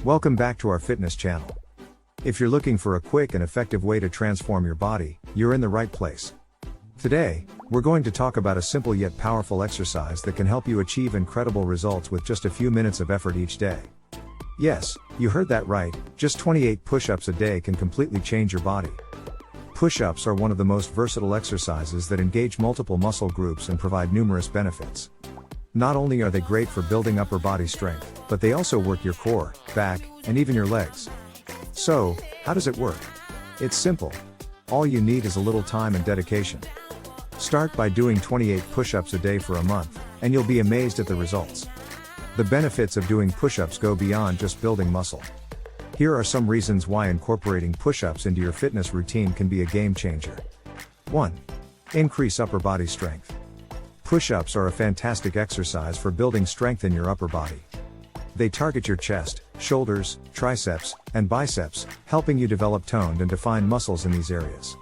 Welcome back to our fitness channel. If you're looking for a quick and effective way to transform your body, you're in the right place. Today, we're going to talk about a simple yet powerful exercise that can help you achieve incredible results with just a few minutes of effort each day. Yes, you heard that right, just 28 push-ups a day can completely change your body. Push-ups are one of the most versatile exercises that engage multiple muscle groups and provide numerous benefits. Not only are they great for building upper body strength, but they also work your core, back, and even your legs. So, how does it work? It's simple. All you need is a little time and dedication. Start by doing 28 push-ups a day for a month, and you'll be amazed at the results. The benefits of doing push-ups go beyond just building muscle. Here are some reasons why incorporating push-ups into your fitness routine can be a game changer. 1. Increase upper body strength. Push-ups are a fantastic exercise for building strength in your upper body. They target your chest, shoulders, triceps, and biceps, helping you develop toned and defined muscles in these areas.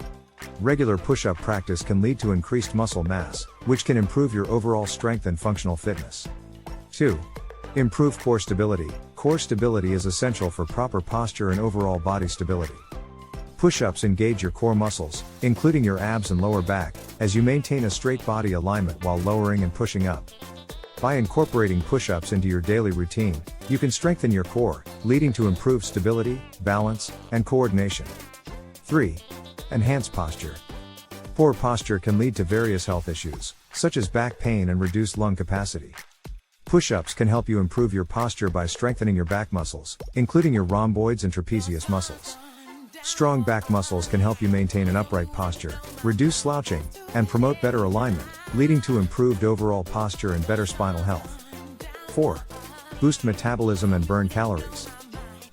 Regular push-up practice can lead to increased muscle mass, which can improve your overall strength and functional fitness. 2. Improve core stability. Core stability is essential for proper posture and overall body stability. Push-ups engage your core muscles, including your abs and lower back, as you maintain a straight body alignment while lowering and pushing up. By incorporating push-ups into your daily routine, you can strengthen your core, leading to improved stability, balance, and coordination. 3. Enhance posture. Poor posture can lead to various health issues, such as back pain and reduced lung capacity. Push-ups can help you improve your posture by strengthening your back muscles, including your rhomboids and trapezius muscles. Strong back muscles can help you maintain an upright posture, reduce slouching, and promote better alignment, leading to improved overall posture and better spinal health. 4. Boost metabolism and burn calories.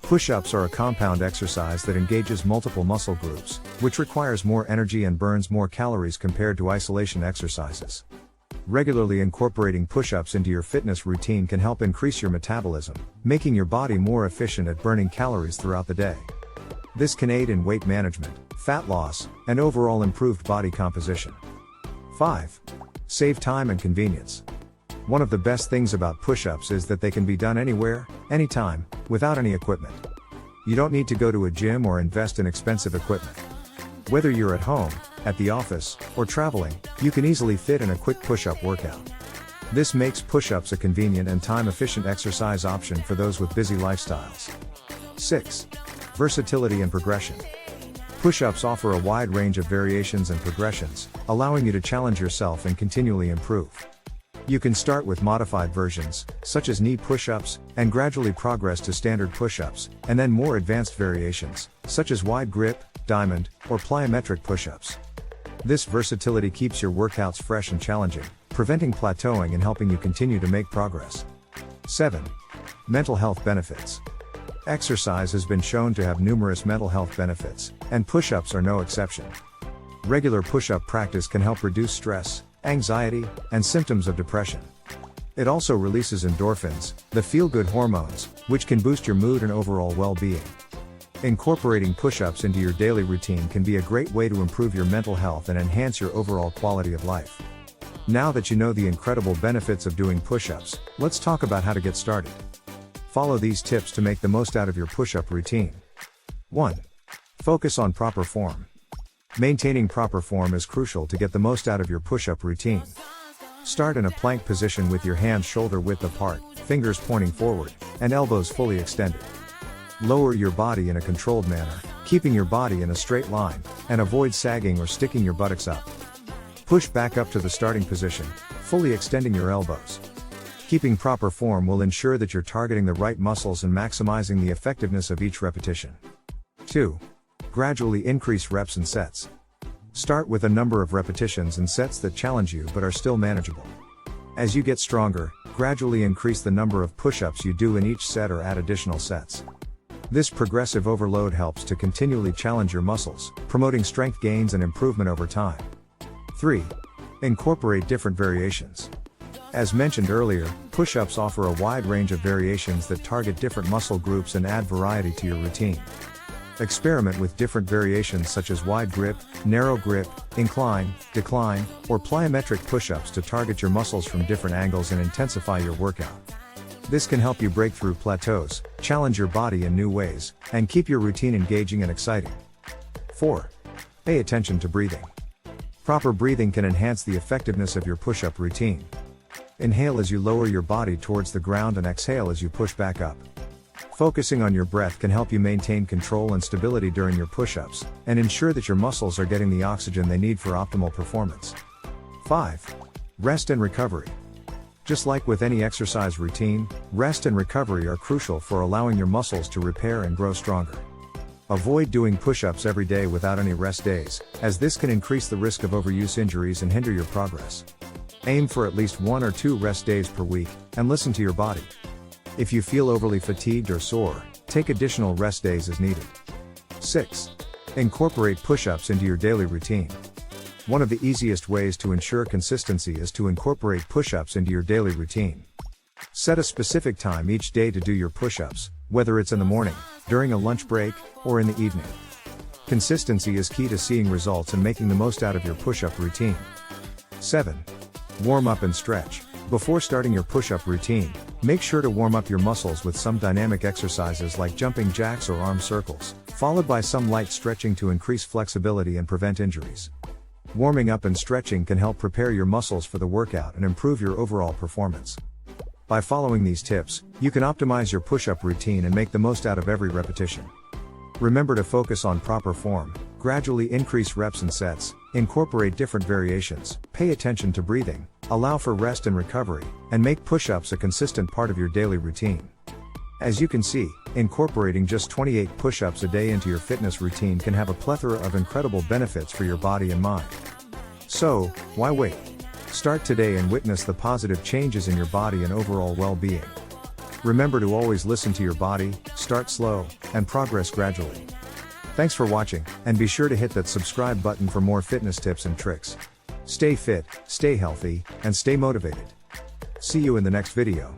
Push-ups are a compound exercise that engages multiple muscle groups, which requires more energy and burns more calories compared to isolation exercises. Regularly incorporating push-ups into your fitness routine can help increase your metabolism, making your body more efficient at burning calories throughout the day. This can aid in weight management, fat loss, and overall improved body composition. 5. Save time and convenience. One of the best things about push-ups is that they can be done anywhere, anytime, without any equipment. You don't need to go to a gym or invest in expensive equipment. Whether you're at home, at the office, or traveling, you can easily fit in a quick push-up workout. This makes push-ups a convenient and time-efficient exercise option for those with busy lifestyles. 6. Versatility and progression. Push-ups offer a wide range of variations and progressions, allowing you to challenge yourself and continually improve. You can start with modified versions, such as knee push-ups, and gradually progress to standard push-ups, and then more advanced variations, such as wide grip, diamond, or plyometric push-ups. This versatility keeps your workouts fresh and challenging, preventing plateauing and helping you continue to make progress. 7. Mental health benefits. Exercise has been shown to have numerous mental health benefits, and push-ups are no exception. Regular push-up practice can help reduce stress, anxiety, and symptoms of depression. It also releases endorphins, the feel-good hormones, which can boost your mood and overall well-being. Incorporating push-ups into your daily routine can be a great way to improve your mental health and enhance your overall quality of life. Now that you know the incredible benefits of doing push-ups, let's talk about how to get started. Follow these tips to make the most out of your push-up routine. 1. Focus on proper form. Maintaining proper form is crucial to get the most out of your push-up routine. Start in a plank position with your hands shoulder width apart, fingers pointing forward, and elbows fully extended. Lower your body in a controlled manner, keeping your body in a straight line, and avoid sagging or sticking your buttocks up. Push back up to the starting position, fully extending your elbows. Keeping proper form will ensure that you're targeting the right muscles and maximizing the effectiveness of each repetition. 2. Gradually increase reps and sets. Start with a number of repetitions and sets that challenge you but are still manageable. As you get stronger, gradually increase the number of push-ups you do in each set or add additional sets. This progressive overload helps to continually challenge your muscles, promoting strength gains and improvement over time. 3. Incorporate different variations. As mentioned earlier, push-ups offer a wide range of variations that target different muscle groups and add variety to your routine. Experiment with different variations such as wide grip, narrow grip, incline, decline, or plyometric push-ups to target your muscles from different angles and intensify your workout. This can help you break through plateaus, challenge your body in new ways, and keep your routine engaging and exciting. 4. Pay attention to breathing. Proper breathing can enhance the effectiveness of your push-up routine. Inhale as you lower your body towards the ground and exhale as you push back up. Focusing on your breath can help you maintain control and stability during your push-ups, and ensure that your muscles are getting the oxygen they need for optimal performance. 5. Rest and recovery. Just like with any exercise routine, rest and recovery are crucial for allowing your muscles to repair and grow stronger. Avoid doing push-ups every day without any rest days, as this can increase the risk of overuse injuries and hinder your progress. Aim for at least 1 or 2 rest days per week, and listen to your body. If you feel overly fatigued or sore, take additional rest days as needed. 6. Incorporate push-ups into your daily routine. One of the easiest ways to ensure consistency is to incorporate push-ups into your daily routine. Set a specific time each day to do your push-ups, whether it's in the morning, during a lunch break, or in the evening. Consistency is key to seeing results and making the most out of your push-up routine. 7. Warm up and stretch. Before starting your push-up routine, make sure to warm up your muscles with some dynamic exercises like jumping jacks or arm circles, followed by some light stretching to increase flexibility and prevent injuries. Warming up and stretching can help prepare your muscles for the workout and improve your overall performance. By following these tips, you can optimize your push-up routine and make the most out of every repetition. Remember to focus on proper form, gradually increase reps and sets, incorporate different variations, pay attention to breathing, allow for rest and recovery, and make push-ups a consistent part of your daily routine. As you can see, incorporating just 28 push-ups a day into your fitness routine can have a plethora of incredible benefits for your body and mind. So, why wait? Start today and witness the positive changes in your body and overall well-being. Remember to always listen to your body, start slow, and progress gradually. Thanks for watching, and be sure to hit that subscribe button for more fitness tips and tricks. Stay fit, stay healthy, and stay motivated. See you in the next video.